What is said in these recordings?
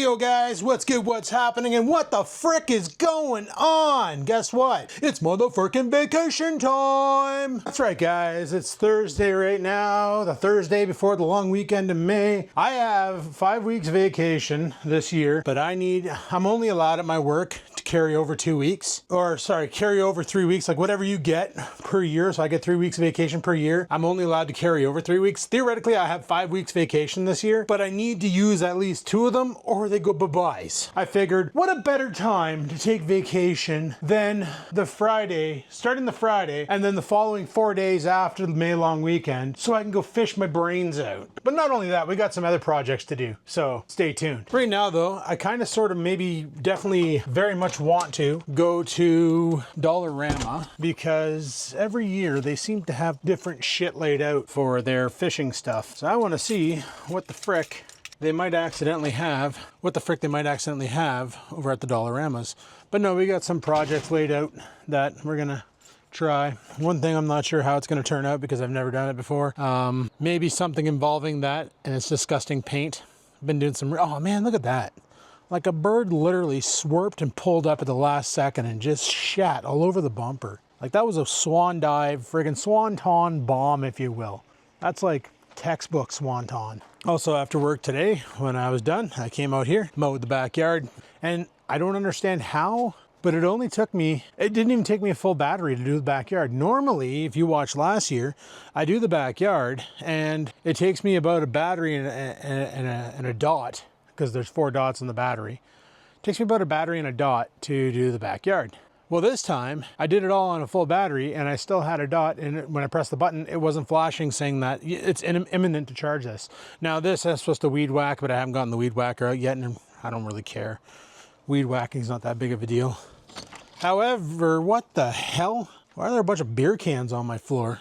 Yo guys, what's good, what's happening, and what the frick is going on? Guess what? It's motherfucking vacation time! That's right guys, it's Thursday right now, the Thursday before the long weekend in May. I have 5 weeks vacation this year, but I'm only allowed at my work to carry over 2 weeks. Or sorry, carry over 3 weeks, like whatever you get per year. So I get 3 weeks vacation per year. I'm only allowed to carry over 3 weeks. Theoretically, I have 5 weeks vacation this year, but I need to use at least 2 of them or they go bye-byes. I figured, what a better time to take vacation than the Friday, starting the Friday, and then the following 4 days after the May long weekend, so I can go fish my brains out. But not only that, we got some other projects to do, so stay tuned. Right now though, I kind of sort of maybe definitely very much want to go to Dollarama because every year they seem to have different shit laid out for their fishing stuff. So I want to see what the frick they might accidentally have, over at the Dollaramas. But no, we got some projects laid out that we're gonna try. One thing I'm not sure how it's gonna turn out because I've never done it before. Maybe something involving that and it's disgusting paint. I've been doing some, oh man, look at that. Like a bird literally swerped and pulled up at the last second and just shat all over the bumper. Like that was a swan dive, friggin' swanton bomb, if you will. That's like textbook swanton. Also after work today, when I was done, I came out here, mowed the backyard, and I don't understand how, but it didn't even take me a full battery to do the backyard. Normally, if you watched last year, I do the backyard and it takes me about a battery and a dot, because there's 4 dots in the battery. It takes me about a battery and a dot to do the backyard. Well, this time I did it all on a full battery and I still had a dot, and when I pressed the button, it wasn't flashing saying that it's imminent to charge this. Now this is supposed to weed whack, but I haven't gotten the weed whacker out yet and I don't really care. Weed whacking is not that big of a deal. However, what the hell? Why are there a bunch of beer cans on my floor?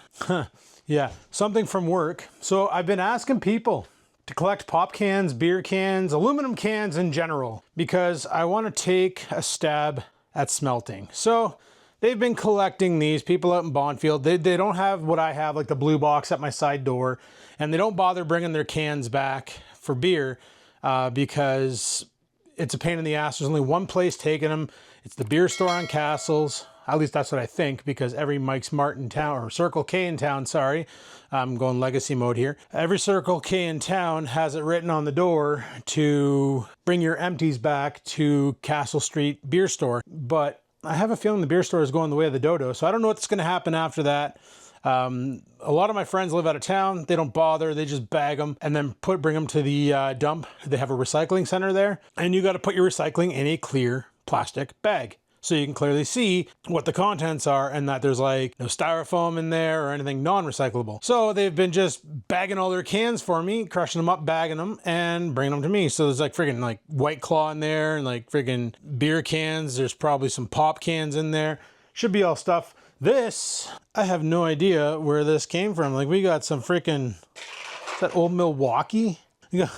Yeah, something from work. So I've been asking people to collect pop cans, beer cans, aluminum cans in general, because I want to take a stab at smelting. So they've been collecting these, people out in Bondfield. They don't have what I have, like the blue box at my side door, and they don't bother bringing their cans back for beer because it's a pain in the ass. There's only one place taking them. It's the beer store on Castles. At least that's what I think, because every Mike's Mart in town, or Circle K in town, sorry. I'm going legacy mode here. Every Circle K in town has it written on the door to bring your empties back to Castle Street Beer Store. But I have a feeling the beer store is going the way of the dodo, so I don't know what's going to happen after that. A lot of my friends live out of town. They don't bother. They just bag them and then bring them to the dump. They have a recycling center there, and you got to put your recycling in a clear plastic bag, so you can clearly see what the contents are and that there's like no styrofoam in there or anything non-recyclable. So they've been just bagging all their cans for me, crushing them up, bagging them, and bringing them to me. So there's like friggin' like White Claw in there and like friggin' beer cans. There's probably some pop cans in there. Should be all stuff. This, I have no idea where this came from. Like we got some freaking, is that old Milwaukee? You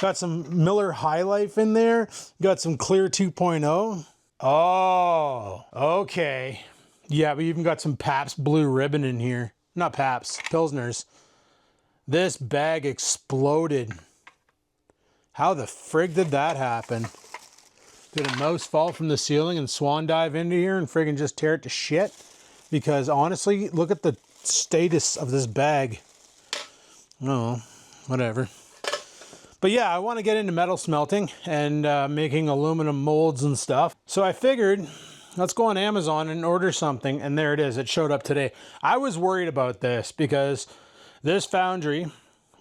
got some Miller High Life in there. Got some Clear 2.0. Oh, okay. Yeah, we even got some Pabst Blue Ribbon in here. Not Pabst, Pilsners. This bag exploded. How the frig did that happen? Did a mouse fall from the ceiling and swan dive into here and friggin' just tear it to shit? Because honestly, look at the status of this bag. Oh, whatever. But yeah, I want to get into metal smelting and making aluminum molds and stuff. So I figured, let's go on Amazon and order something. And there it is. It showed up today. I was worried about this because this Foundry,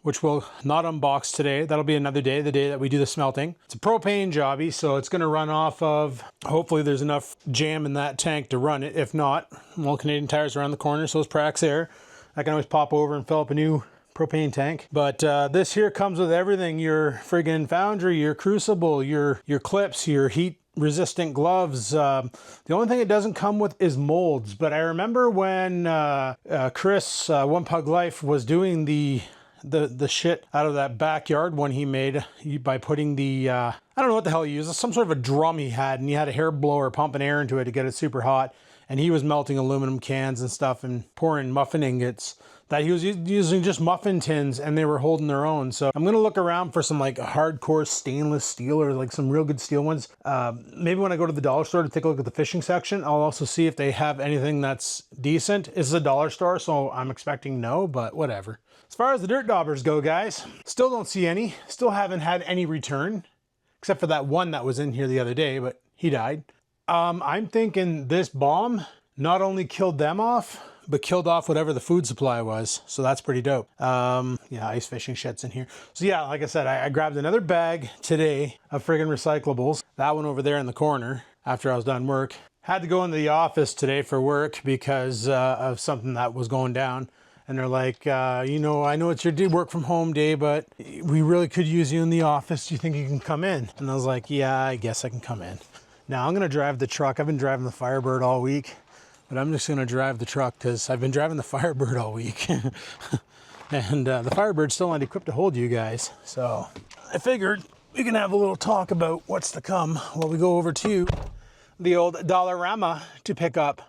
which we'll not unbox today, that'll be another day, the day that we do the smelting. It's a propane jobby, so it's going to run off of, hopefully there's enough jam in that tank to run it. If not, well, Canadian Tire's around the corner, so is Praxair. I can always pop over and fill up a new propane tank. But this here comes with everything: your friggin' Foundry, your crucible, your clips, your heat resistant gloves. The only thing it doesn't come with is molds. But I remember when Chris, One Pug Life, was doing the shit out of that backyard one he made by putting the I don't know what the hell he used, some sort of a drum he had, and he had a hair blower pumping air into it to get it super hot, and he was melting aluminum cans and stuff and pouring muffin ingots that he was using just muffin tins and they were holding their own. So I'm gonna look around for some like hardcore stainless steel or like some real good steel ones. Maybe when I go to the dollar store to take a look at the fishing section, I'll also see if they have anything that's decent. It's a dollar store, so I'm expecting no, but whatever. As far as the dirt daubers go, guys, still don't see any. Still haven't had any return, except for that one that was in here the other day, but he died. I'm thinking this bomb not only killed them off, but killed off whatever the food supply was. So that's pretty dope. Yeah, ice fishing shit's in here. So yeah, like I said, I grabbed another bag today of friggin' recyclables. That one over there in the corner after I was done work. Had to go into the office today for work because of something that was going down. And they're like, you know, I know it's your work from home day, but we really could use you in the office. Do you think you can come in? And I was like, yeah, I guess I can come in. Now I'm gonna drive the truck. I've been driving the Firebird all week. But I'm just gonna drive the truck because I've been driving the Firebird all week. And the Firebird's still not equipped to hold you guys. So I figured we can have a little talk about what's to come while we go over to the old Dollarama to pick up,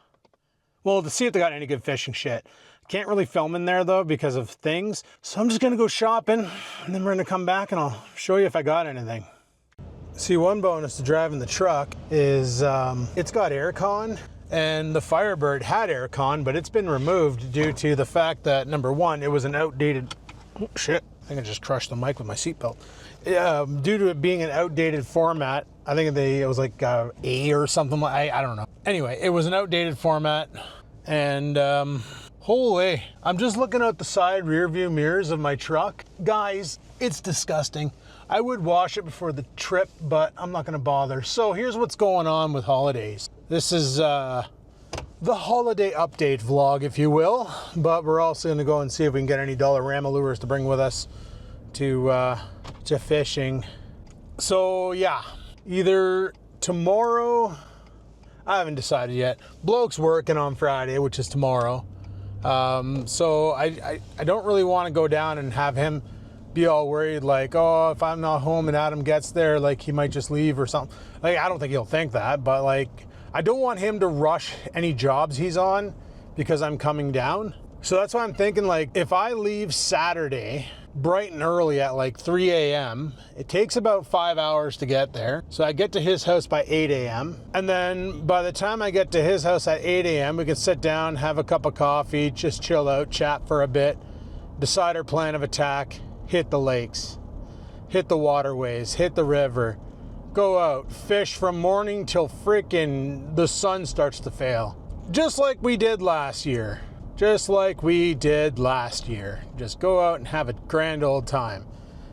well, to see if they got any good fishing shit. Can't really film in there though because of things. So I'm just gonna go shopping and then we're gonna come back and I'll show you if I got anything. See, one bonus to driving the truck is it's got aircon. And the Firebird had aircon, but it's been removed due to the fact that, number one, it was an outdated, oh shit, I think I just crushed the mic with my seatbelt. Due to it being an outdated format, I think it was like A or something, I don't know. Anyway, it was an outdated format, and holy, I'm just looking out the side rear view mirrors of my truck. Guys, it's disgusting. I would wash it before the trip, but I'm not gonna bother. So here's what's going on with holidays. This is the holiday update vlog, if you will, but we're also gonna go and see if we can get any Dollarama lures to bring with us to fishing. So yeah, either tomorrow, I haven't decided yet. Bloke's working on Friday, which is tomorrow. So I don't really wanna go down and have him be all worried like, oh, if I'm not home and Adam gets there, like he might just leave or something. Like, I don't think he'll think that, but like, I don't want him to rush any jobs he's on because I'm coming down. So that's why I'm thinking, like, if I leave Saturday bright and early at like 3 a.m., it takes about 5 hours to get there. So I get to his house by 8 a.m. And then by the time I get to his house at 8 a.m., we can sit down, have a cup of coffee, just chill out, chat for a bit, decide our plan of attack, hit the lakes, hit the waterways, hit the river, go out, fish from morning till freaking the sun starts to fail. Just like we did last year. Just like we did last year. Just go out and have a grand old time.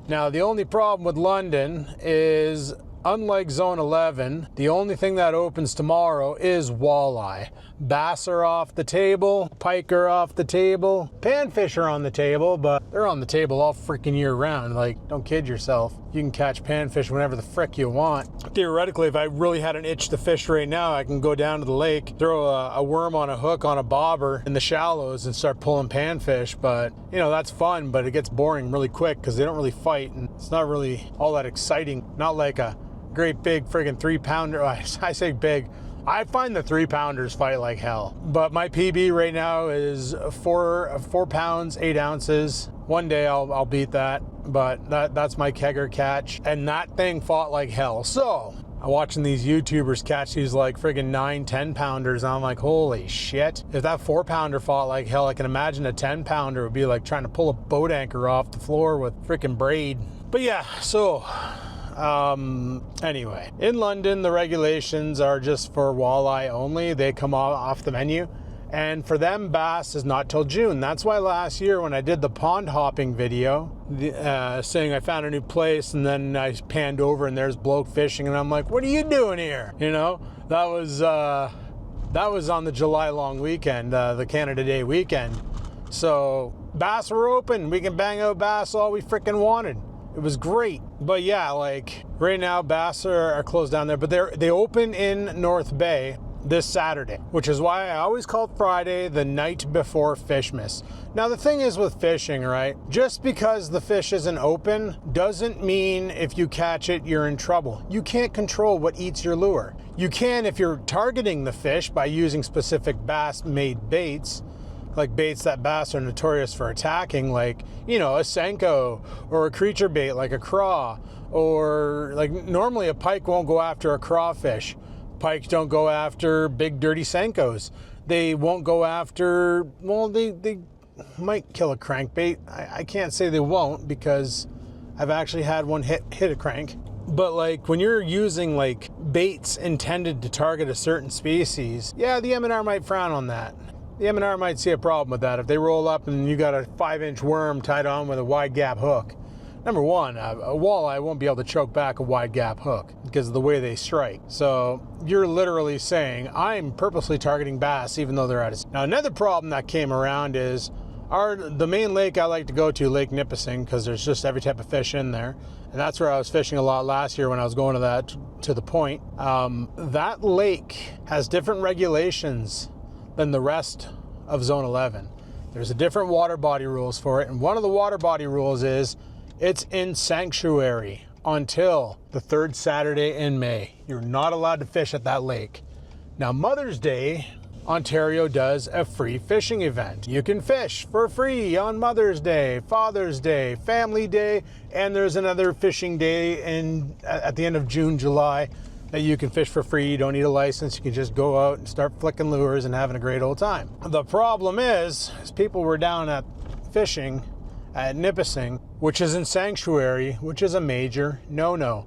Now, the only problem with London is, unlike Zone 11, the only thing that opens tomorrow is walleye. Bass are off the table, pike are off the table, panfish are on the table, but they're on the table all freaking year round. Like, don't kid yourself. You can catch panfish whenever the frick you want. Theoretically, if I really had an itch to fish right now, I can go down to the lake, throw a worm on a hook on a bobber in the shallows and start pulling panfish. But, you know, that's fun, but it gets boring really quick because they don't really fight and it's not really all that exciting. Not like a great big friggin' 3-pounder. I say big. I find the 3-pounders fight like hell. But my PB right now is 4 pounds, 8 ounces. One day I'll beat that, but that's my kegger catch. And that thing fought like hell. So I'm watching these YouTubers catch these like friggin' 9, 10-pounders. And I'm like, holy shit. If that 4-pounder fought like hell, I can imagine a 10-pounder would be like trying to pull a boat anchor off the floor with frickin' braid. But yeah, so anyway, in London, the regulations are just for walleye only. They come off the menu. And for them, bass is not till June. That's why last year when I did the pond hopping video, saying I found a new place and then I panned over and there's bloke fishing and I'm like, what are you doing here? You know, that was on the July long weekend, the Canada Day weekend. So bass were open. We can bang out bass all we freaking wanted. It was great. But yeah, like right now bass are closed down there, but they open in North Bay this Saturday, which is why I always call Friday the night before Fishmas. Now the thing is with fishing, right? Just because the fish isn't open doesn't mean if you catch it, you're in trouble. You can't control what eats your lure. You can if you're targeting the fish by using specific bass-made baits, like baits that bass are notorious for attacking, like, you know, a Senko or a creature bait like a craw, or like normally a pike won't go after a crawfish. Pikes don't go after big dirty Senkos. They won't go after, well, they might kill a crankbait. I can't say they won't because I've actually had one hit a crank. But like when you're using like baits intended to target a certain species, yeah, the M&R might frown on that. The M&R might see a problem with that. If they roll up and you got a 5-inch worm tied on with a wide gap hook, number one, a walleye won't be able to choke back a wide gap hook because of the way they strike. So you're literally saying, I'm purposely targeting bass even though they're at a... Now another problem that came around is the main lake I like to go to, Lake Nipissing, because there's just every type of fish in there. And that's where I was fishing a lot last year when I was going to the point. That lake has different regulations than the rest of Zone 11. There's a different water body rules for it. And one of the water body rules is it's in sanctuary until the third Saturday in May. You're not allowed to fish at that lake. Now, Mother's Day, Ontario does a free fishing event. You can fish for free on Mother's Day, Father's Day, Family Day, and there's another fishing day at the end of June, July, that you can fish for free. You don't need a license. You can just go out and start flicking lures and having a great old time. The problem is people were down at fishing at Nipissing, which is in sanctuary, which is a major no-no.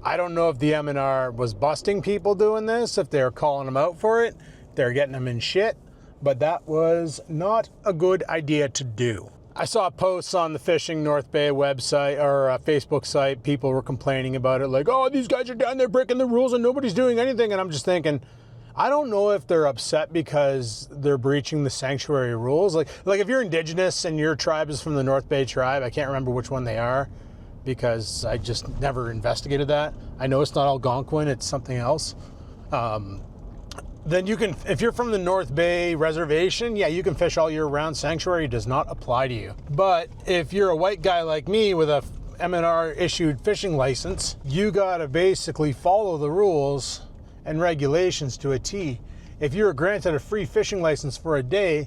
I don't know if the M&R was busting people doing this, if they're calling them out for it, they're getting them in shit, but that was not a good idea to do. I saw posts on the Fishing North Bay website or Facebook site. People were complaining about it, like, oh, these guys are down there breaking the rules and nobody's doing anything. And I'm just thinking, I don't know if they're upset because they're breaching the sanctuary rules. Like if you're Indigenous and your tribe is from the North Bay tribe, I can't remember which one they are because I just never investigated that. I know it's not Algonquin, it's something else. Then you can, if you're from the North Bay Reservation, yeah, you can fish all year round. Sanctuary does not apply to you. But if you're a white guy like me with a M&R issued fishing license, you gotta basically follow the rules and regulations to a T. If you're granted a free fishing license for a day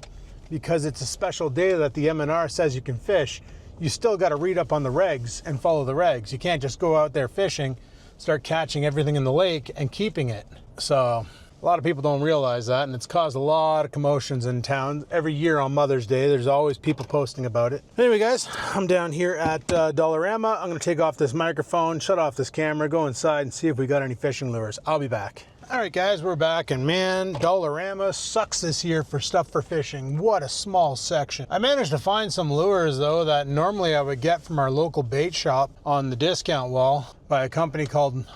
because it's a special day that the M&R says you can fish, you still gotta read up on the regs and follow the regs. You can't just go out there fishing, start catching everything in the lake and keeping it. So a lot of people don't realize that, and it's caused a lot of commotions in town. Every year on Mother's Day, there's always people posting about it. Anyway, guys, I'm down here at Dollarama. I'm gonna take off this microphone, shut off this camera, go inside and see if we got any fishing lures. I'll be back. All right, guys, we're back, and man, Dollarama sucks this year for stuff for fishing. What a small section. I managed to find some lures, though, that normally I would get from our local bait shop on the discount wall by a company called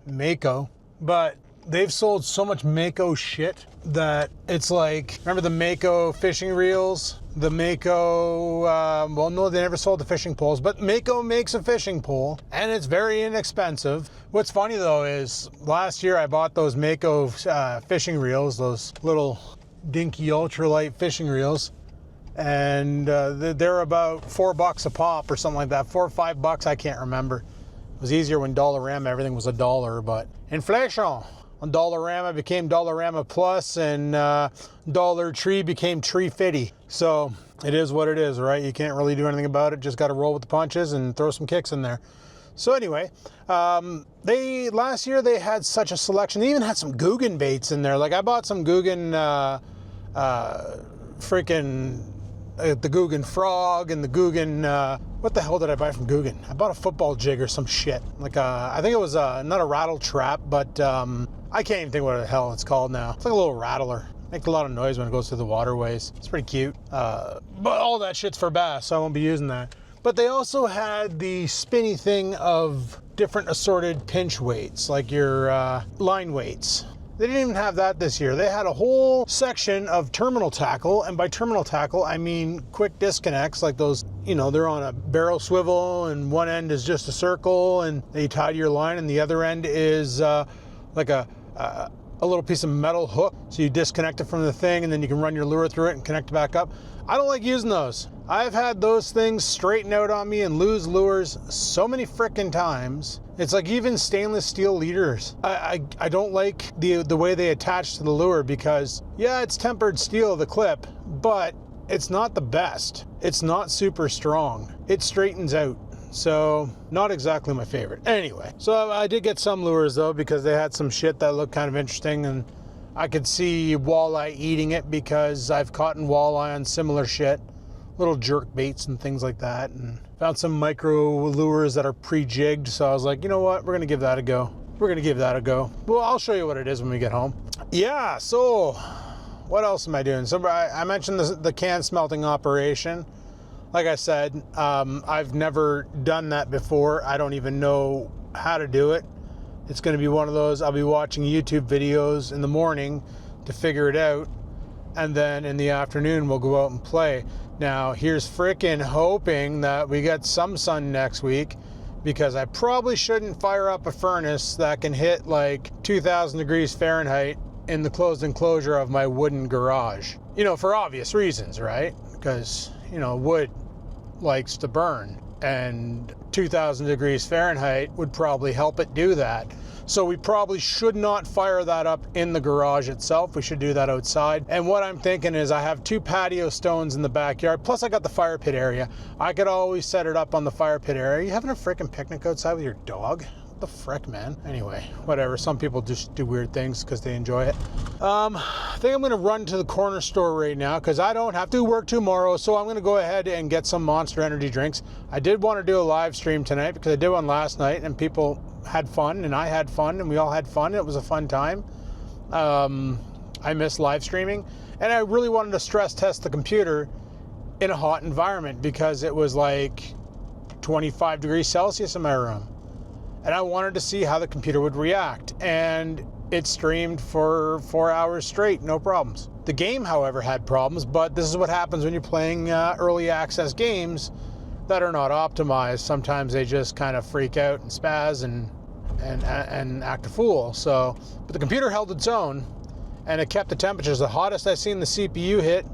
Mako, but they've sold so much Mako shit that it's like, remember the Mako fishing reels? The Mako, well, no, they never sold the fishing poles, but Mako makes a fishing pole, and it's very inexpensive. What's funny, though, is last year I bought those Mako fishing reels, those little dinky ultralight fishing reels, and they're about $4 a pop or something like that, $4 or $5, I can't remember. It was easier when Dollarama, everything was $1, but inflation. On Dollarama became Dollarama Plus, and Dollar Tree became Tree Fitty. So it is what it is, right? You can't really do anything about it. Just got to roll with the punches and throw some kicks in there. So anyway, last year they had such a selection. They even had some Guggen baits in there. Like I bought some Guggen, the Guggen frog and the Guggen, what the hell did I buy from Guggen? I bought a football jig or some shit. Like I think it was not a rattle trap, but I can't even think what the hell it's called now. It's like a little rattler. Makes a lot of noise when it goes through the waterways. It's pretty cute. But all that shit's for bass, so I won't be using that. But they also had the spinny thing of different assorted pinch weights, like your line weights. They didn't even have that this year. They had a whole section of terminal tackle, and by terminal tackle, I mean quick disconnects, like those, you know, they're on a barrel swivel, and one end is just a circle, and they tie to your line, and the other end is like a little piece of metal hook, so you disconnect it from the thing, and then you can run your lure through it and connect it back up. I don't like using those. I've had those things straighten out on me and lose lures so many frickin' times. It's like even stainless steel leaders. I don't like the way they attach to the lure because, yeah, it's tempered steel, the clip, but it's not the best. It's not super strong. It straightens out. So not exactly my favorite. Anyway, so I did get some lures though, because they had some shit that looked kind of interesting, and I could see walleye eating it because I've caught walleye on similar shit, little jerk baits and things like that, and found some micro lures that are pre-jigged. So I was like, you know what, we're gonna give that a go. Well, I'll show you what it is when we get home. Yeah, so what else am I doing? So I mentioned the can smelting operation. Like I said, I've never done that before. I don't even know how to do it. It's going to be one of those, I'll be watching YouTube videos in the morning to figure it out, and then in the afternoon we'll go out and play. Now, here's frickin' hoping that we get some sun next week, because I probably shouldn't fire up a furnace that can hit like 2,000 degrees Fahrenheit in the closed enclosure of my wooden garage. You know, for obvious reasons, right? Because, you know, wood likes to burn, and 2,000 degrees Fahrenheit would probably help it do that. So we probably should not fire that up in the garage itself. We should do that outside. And what I'm thinking is, I have 2 patio stones in the backyard, plus I got the fire pit area. I could always set it up on the fire pit area. Are you having a freaking picnic outside with your dog? What the frick, man? Anyway, whatever. Some people just do weird things because they enjoy it. I think I'm gonna run to the corner store right now because I don't have to work tomorrow, so I'm gonna go ahead and get some Monster Energy drinks. I did want to do a live stream tonight because I did one last night and people had fun, and I had fun, and we all had fun. It was a fun time. I miss live streaming, and I really wanted to stress test the computer in a hot environment because it was like 25 degrees Celsius in my room, and I wanted to see how the computer would react, and it streamed for 4 hours straight, no problems. The game, however, had problems, but this is what happens when you're playing early access games that are not optimized. Sometimes they just kind of freak out and spaz and act a fool. So, but the computer held its own, and it kept the temperatures. The hottest I seen the CPU hit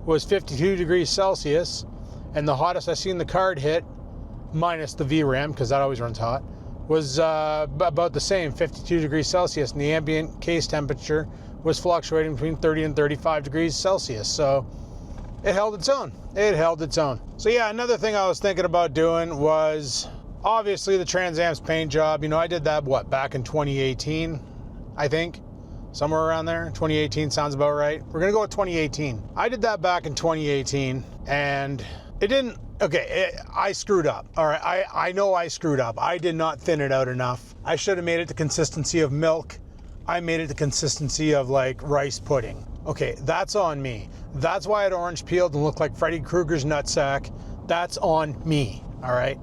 was 52 degrees Celsius, and the hottest I seen the card hit, minus the VRAM, because that always runs hot, was about the same, 52 degrees Celsius, and the ambient case temperature was fluctuating between 30 and 35 degrees Celsius. So it held its own. It held its own. So yeah, another thing I was thinking about doing was obviously the Trans Am's paint job. You know, I did that, what, back in 2018, I think? Somewhere around there. 2018 sounds about right. We're gonna go with 2018. I did that back in 2018, and it didn't, okay, I screwed up. All right, I know I screwed up. I did not thin it out enough. I should have made it the consistency of milk. I made it the consistency of like rice pudding. Okay, that's on me. That's why it orange peeled and looked like Freddy Krueger's nutsack. That's on me, all right?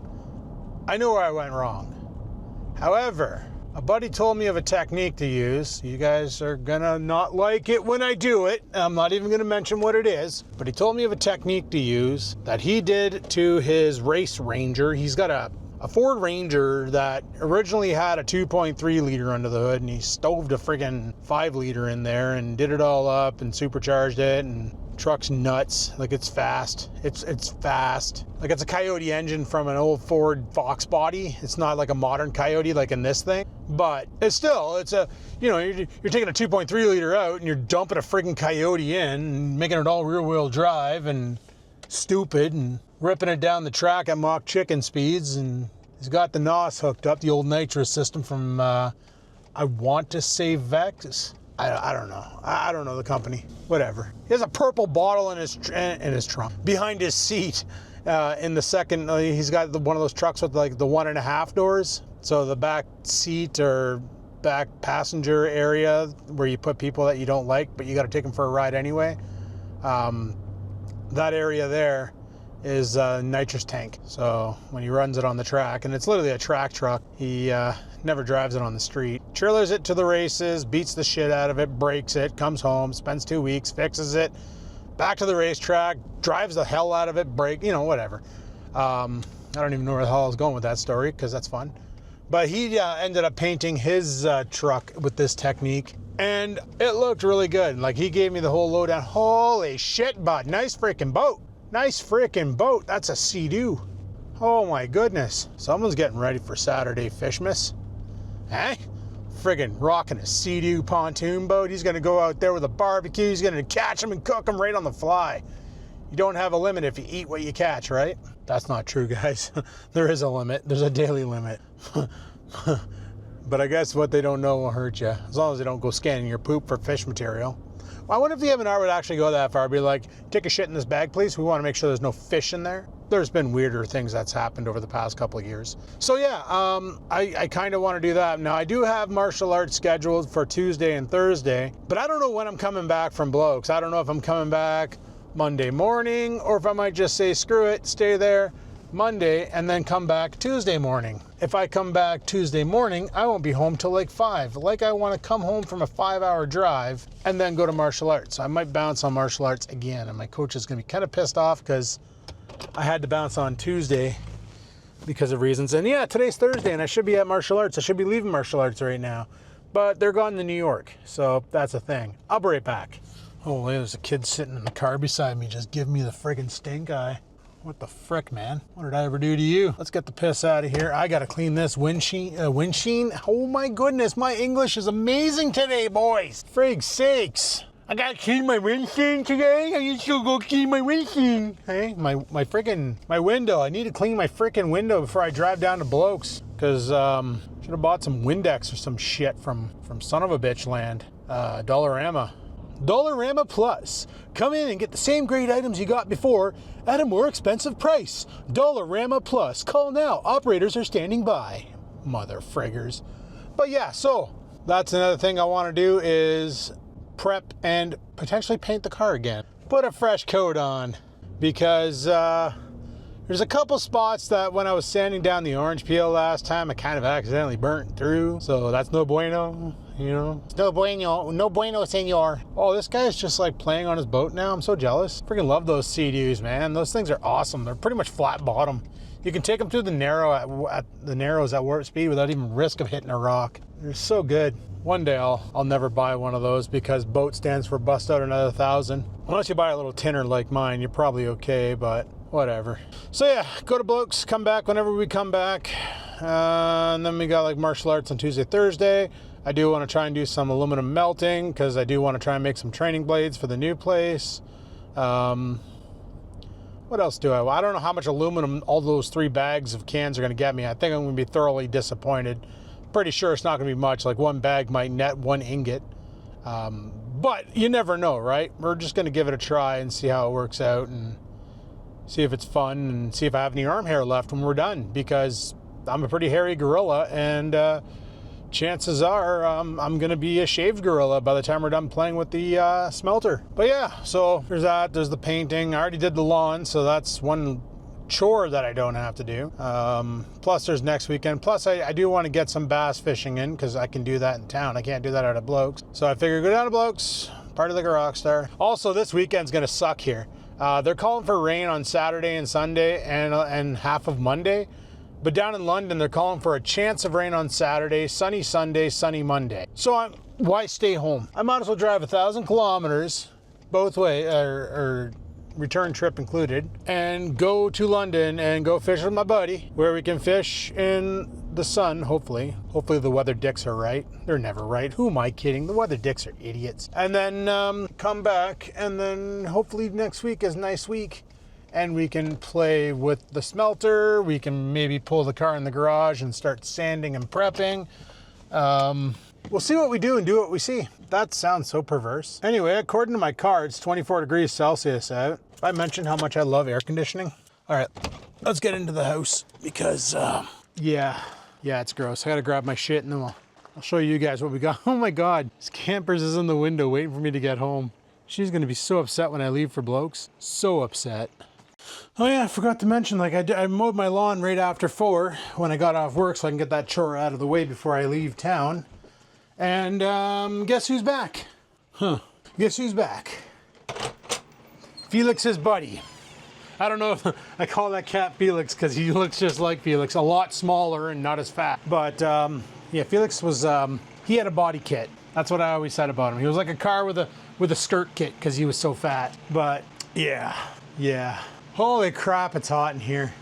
I know where I went wrong. However, a buddy told me of a technique to use. You guys are gonna not like it when I do it. I'm not even gonna mention what it is, but he told me of a technique to use that he did to his race Ranger. He's got a Ford Ranger that originally had a 2.3 liter under the hood, and he stoved a friggin' 5 liter in there and did it all up and supercharged it, and truck's nuts. Like, it's fast. It's fast. Like, it's a Coyote engine from an old Ford Fox body. It's not like a modern Coyote like in this thing, but it's still, it's a, you know, you're taking a 2.3 liter out and you're dumping a friggin' Coyote in and making it all rear wheel drive and stupid and ripping it down the track at mock chicken speeds. And he's got the NOS hooked up, the old nitrous system from, I want to say Vex. I don't know. I don't know the company. Whatever. He has a purple bottle in his trunk, behind his seat. In the second, he's got one of those trucks with like the 1.5 doors. So the back seat or back passenger area where you put people that you don't like, but you got to take them for a ride anyway. That area there is a nitrous tank. So when he runs it on the track, and it's literally a track truck, he never drives it on the street. Trailers it to the races, beats the shit out of it, breaks it, comes home, spends 2 weeks, fixes it, back to the racetrack, drives the hell out of it, you know, whatever. I don't even know where the hell I was going with that story, because that's fun. But he ended up painting his truck with this technique, and it looked really good. Like, he gave me the whole lowdown. Holy shit, bud, nice freaking boat. Nice freaking boat. That's a Sea-Doo. Oh my goodness. Someone's getting ready for Saturday Fishmas. Eh? friggin' rocking a Sea-Doo pontoon boat. He's gonna go out there with a barbecue. He's gonna catch them and cook them right on the fly. You don't have a limit if you eat what you catch, right? That's not true, guys. There is a limit. There's a daily limit. But I guess what they don't know will hurt you, as long as they don't go scanning your poop for fish material. Well, I wonder if the M&R would actually go that far. Be like, take a shit in this bag, please. We want to make sure there's no fish in there. There's been weirder things that's happened over the past couple of years. So yeah, I kind of want to do that. Now, I do have martial arts scheduled for Tuesday and Thursday, but I don't know when I'm coming back from Blokes. I don't know if I'm coming back Monday morning, or if I might just say, screw it, stay there Monday and then come back Tuesday morning. If I come back Tuesday morning, I won't be home till like 5. Like, I want to come home from a 5-hour drive and then go to martial arts. So I might bounce on martial arts again, and my coach is going to be kind of pissed off because I had to bounce on Tuesday because of reasons. And yeah, today's Thursday and I should be at martial arts. I should be leaving martial arts right now, but they're gone to New York. So that's a thing. I'll be right back. Oh, there's a kid sitting in the car beside me just giving me the friggin' stink eye. What the frick, man? What did I ever do to you? Let's get the piss out of here. I gotta clean this windshield. Oh my goodness, my English is amazing today, boys. Frig sakes. I gotta clean my windshield today? I need to go clean my windshield. Hey, my window. I need to clean my frickin' window before I drive down to Blokes. Cause, should have bought some Windex or some shit from son of a bitch land. Dollarama. Dollarama Plus. Come in and get the same great items you got before at a more expensive price. Dollarama Plus. Call now. Operators are standing by. Mother friggers. But yeah, so that's another thing I want to do is prep and potentially paint the car again. Put a fresh coat on because there's a couple spots that when I was sanding down the orange peel last time, I kind of accidentally burnt through. So that's no bueno. You know, no bueno, senor. Oh, this guy is just like playing on his boat now. I'm so jealous. Freaking love those Sea-Doos, man. Those things are awesome. They're pretty much flat bottom. You can take them through the narrows at warp speed without even risk of hitting a rock. They're so good. One day I'll never buy one of those because boat stands for bust out another 1,000. Unless you buy a little tinner like mine, you're probably okay, but whatever. So yeah, go to Blokes, come back whenever we come back. And then we got like martial arts on Tuesday, Thursday. I do want to try and do some aluminum melting because I do want to try and make some training blades for the new place. What else do I want? I don't know how much aluminum all those 3 bags of cans are going to get me. I think I'm going to be thoroughly disappointed. Pretty sure it's not going to be much. Like 1 bag might net 1 ingot. But you never know, right? We're just going to give it a try and see how it works out and see if it's fun and see if I have any arm hair left when we're done, because I'm a pretty hairy gorilla and chances are I'm gonna be a shaved gorilla by the time we're done playing with the smelter. But yeah, so there's that. There's the painting. I already did the lawn, so that's one chore that I don't have to do. Plus there's next weekend. Plus I do want to get some bass fishing in because I can do that in town. I can't do that out of Blokes. So I figure go down to Blokes, party like a rock star. Also, this weekend's gonna suck here. They're calling for rain on Saturday and Sunday and half of Monday. But down in London, they're calling for a chance of rain on Saturday, sunny Sunday, sunny Monday. So why stay home? I might as well drive 1,000 kilometers both way, or return trip included, and go to London and go fish with my buddy, where we can fish in the sun, hopefully. Hopefully the weather dicks are right. They're never right. Who am I kidding? The weather dicks are idiots. And then come back, and then hopefully next week is a nice week. And we can play with the smelter. We can maybe pull the car in the garage and start sanding and prepping. We'll see what we do and do what we see. That sounds so perverse. Anyway, according to my car, it's 24 degrees Celsius out. I mentioned how much I love air conditioning. All right, let's get into the house because, yeah, it's gross. I gotta grab my shit and then I'll show you guys what we got. Oh my God, this campers is in the window waiting for me to get home. She's gonna be so upset when I leave for Blokes. So upset. Oh yeah, I forgot to mention, like I mowed my lawn right after 4 when I got off work so I can get that chore out of the way before I leave town. And guess who's back? Guess who's back? Felix's buddy. I don't know if I call that cat Felix because he looks just like Felix, a lot smaller and not as fat. But yeah, Felix was, he had a body kit. That's what I always said about him. He was like a car with a skirt kit because he was so fat. But yeah. Holy crap, it's hot in here.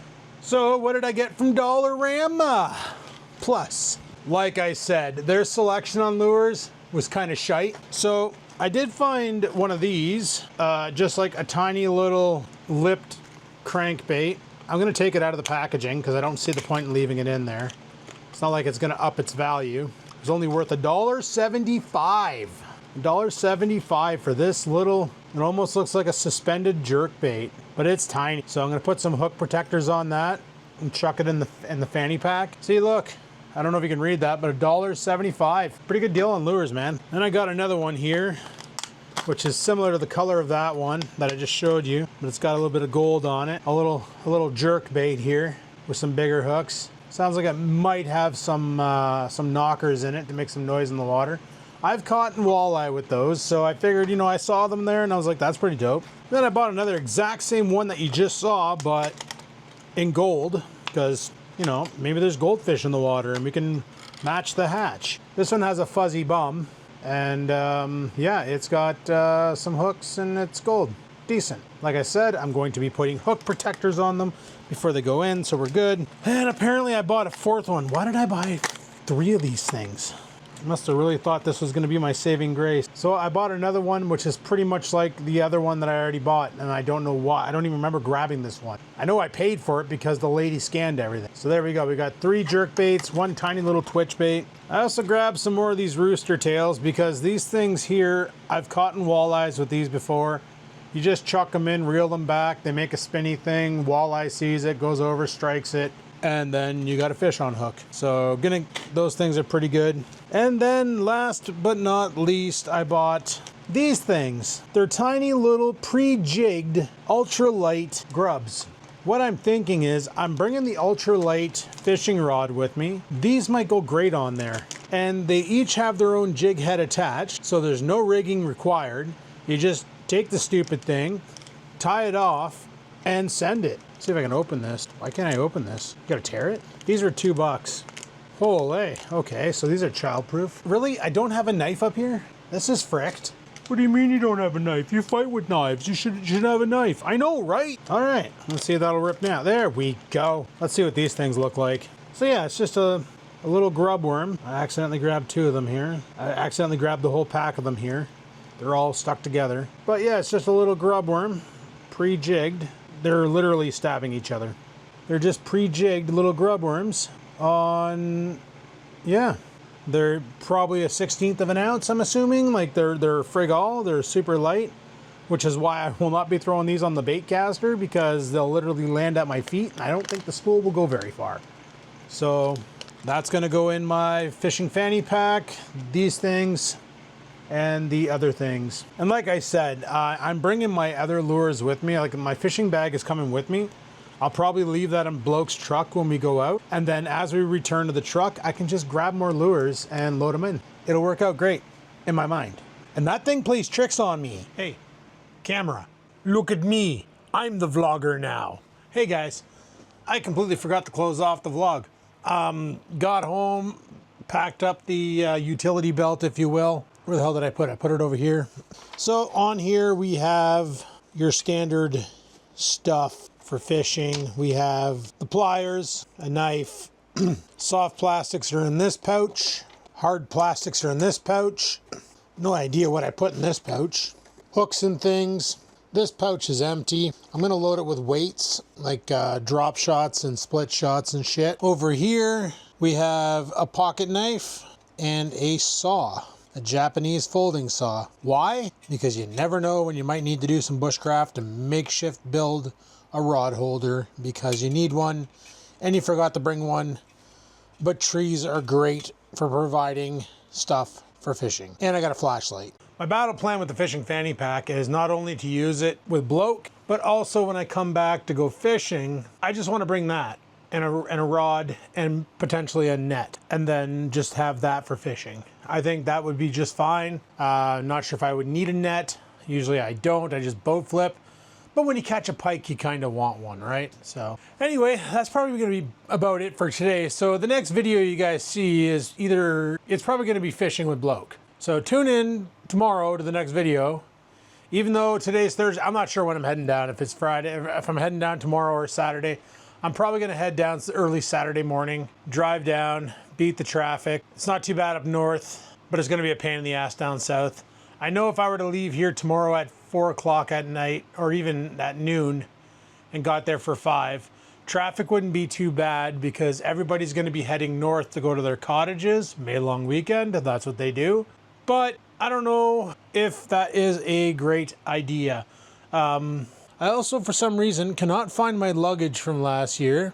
So what did I get from Dollarama Plus? like I said, their selection on lures was kind of shite. So I did find one of these, just like a tiny little lipped crankbait. I'm gonna take it out of the packaging because I don't see the point in leaving it in there. It's not like it's gonna up its value. It's only worth $1.75. $1.75 for this little, it almost looks like a suspended jerk bait, but it's tiny. So I'm gonna put some hook protectors on that and chuck it in the fanny pack. See, look, I don't know if you can read that, but $1.75. Pretty good deal on lures, man. Then I got another one here, which is similar to the color of that one that I just showed you, but it's got a little bit of gold on it. A little jerk bait here with some bigger hooks. Sounds like it might have some knockers in it to make some noise in the water. I've caught walleye with those, so I figured, you know, I saw them there and I was like, that's pretty dope. Then I bought another exact same one that you just saw, but in gold, because, you know, maybe there's goldfish in the water and we can match the hatch. This one has a fuzzy bum, and yeah, it's got some hooks and it's gold. Decent. Like I said, I'm going to be putting hook protectors on them before they go in, so we're good. And apparently I bought a fourth one. Why did I buy 3 of these things? I must have really thought this was going to be my saving grace. So I bought another one, which is pretty much like the other one that I already bought, and I don't know why. I don't even remember grabbing this one. I know I paid for it because the lady scanned everything. So there we go. We got 3 jerk baits, 1 tiny little twitch bait. I also grabbed some more of these rooster tails because these things here, I've caught in walleyes with these before. You just chuck them in, reel them back. They make a spinny thing. Walleye sees it, goes over, strikes it, and then you got a fish on hook. So those things are pretty good. And then last but not least, I bought these things. They're tiny little pre-jigged ultralight grubs. What I'm thinking is I'm bringing the ultralight fishing rod with me. These might go great on there. And they each have their own jig head attached, so there's no rigging required. You just take the stupid thing, tie it off, and send it. See if I can open this. Why can't I open this? You gotta tear it? These were $2. Holy, okay, so these are childproof. Really? I don't have a knife up here? This is fricked. What do you mean you don't have a knife? You fight with knives. You should have a knife. I know, right? All right, let's see if that'll rip now. There we go. Let's see what these things look like. So yeah, it's just a little grub worm. I accidentally grabbed 2 of them here. I accidentally grabbed the whole pack of them here. They're all stuck together. But yeah, it's just a little grub worm, pre-jigged. They're literally stabbing each other. They're just pre-jigged little grub worms on, yeah. They're probably a 1/16 of an ounce, I'm assuming. Like they're frig-all, they're super light, which is why I will not be throwing these on the bait caster because they'll literally land at my feet. I don't think the spool will go very far. So that's gonna go in my fishing fanny pack, these things, and the other things. And like I said, I'm bringing my other lures with me. Like my fishing bag is coming with me. I'll probably leave that in Bloke's truck when we go out. And then as we return to the truck, I can just grab more lures and load them in. It'll work out great in my mind. And that thing plays tricks on me. Hey, camera, look at me. I'm the vlogger now. Hey guys, I completely forgot to close off the vlog. Got home, packed up the utility belt, if you will. Where the hell did I put it? I put it over here. So on here we have your standard stuff for fishing. We have the pliers, a knife, soft plastics are in this pouch, hard plastics are in this pouch. No idea what I put in this pouch. Hooks and things. This pouch is empty. I'm gonna load it with weights, like drop shots and split shots and shit. Over here, we have a pocket knife and a saw. A Japanese folding saw. Why? Because you never know when you might need to do some bushcraft to makeshift build a rod holder because you need one and you forgot to bring one. But trees are great for providing stuff for fishing. And I got a flashlight. My battle plan with the fishing fanny pack is not only to use it with Bloke, but also when I come back to go fishing, I just want to bring that and a rod and potentially a net, and then just have that for fishing. I think that would be just fine. Not sure if I would need a net. Usually I don't, I just boat flip. But when you catch a pike, you kind of want one, right? So anyway, that's probably gonna be about it for today. So the next video you guys see is it's probably gonna be fishing with Bloke. So tune in tomorrow to the next video. Even though today's Thursday, I'm not sure when I'm heading down, if it's Friday, if I'm heading down tomorrow or Saturday. I'm probably gonna head down early Saturday morning, drive down, beat the traffic. It's not too bad up north, but it's gonna be a pain in the ass down south. I know if I were to leave here tomorrow at 4 o'clock at night, or even at noon, and got there for 5, traffic wouldn't be too bad because everybody's gonna be heading north to go to their cottages, May long weekend, that's what they do. But I don't know if that is a great idea. I also, for some reason, cannot find my luggage from last year.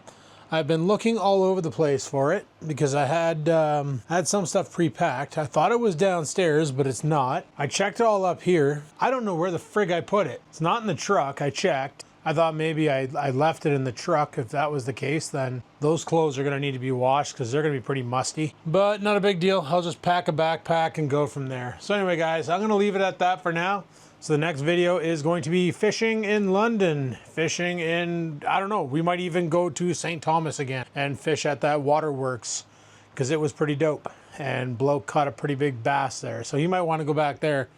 I've been looking all over the place for it because I had some stuff pre-packed. I thought it was downstairs, but it's not. I checked it all up here. I don't know where the frig I put it. It's not in the truck. I checked. I thought maybe I left it in the truck. If that was the case, then those clothes are gonna need to be washed because they're gonna be pretty musty. But not a big deal. I'll just pack a backpack and go from there. So anyway, guys, I'm gonna leave it at that for now. So the next video is going to be fishing in London, fishing in, I don't know, we might even go to St. Thomas again and fish at that waterworks because it was pretty dope. And bloke caught a pretty big bass there. So he might want to go back there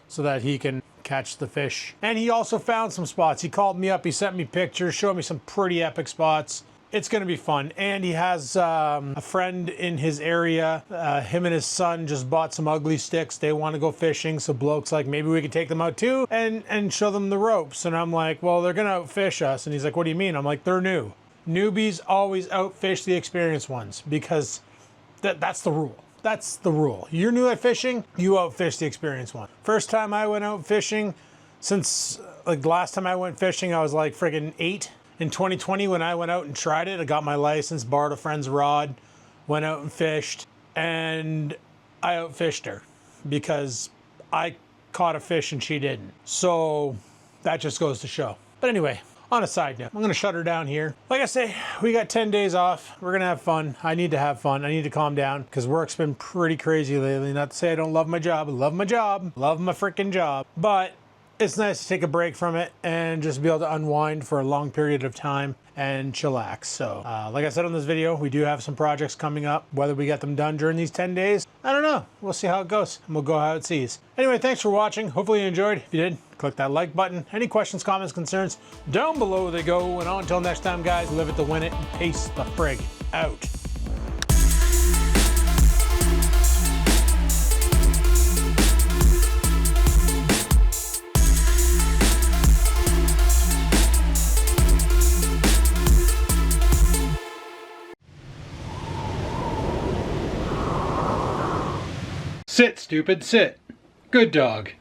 so that he can catch the fish. And he also found some spots. He called me up, he sent me pictures, showed me some pretty epic spots. It's gonna be fun. And he has a friend in his area. Him and his son just bought some ugly sticks. They want to go fishing. So bloke's like, maybe we could take them out too and show them the ropes. And I'm like, well, they're gonna outfish us. And he's like, what do you mean? I'm like, they're new. Newbies always outfish the experienced ones because that's the rule. That's the rule. You're new at fishing, you outfish the experienced one. First time I went out fishing, since like the last time I went fishing, I was like friggin' 8. In 2020, when I went out and tried it, I got my license, borrowed a friend's rod, went out and fished, and I outfished her because I caught a fish and she didn't. So that just goes to show. But anyway, on a side note, I'm gonna shut her down here. Like I say, we got 10 days off. We're gonna have fun. I need to have fun. I need to calm down because work's been pretty crazy lately. Not to say I don't love my job. I love my job. Love my freaking job. But it's nice to take a break from it and just be able to unwind for a long period of time and chillax. So, like I said on this video, we do have some projects coming up. Whether we get them done during these 10 days, I don't know. We'll see how it goes, and we'll go how it sees. Anyway, thanks for watching. Hopefully you enjoyed. If you did, click that like button. Any questions, comments, concerns, down below they go. And until next time, guys, live it to win it, and peace the frig out. Sit, stupid, sit. Good dog.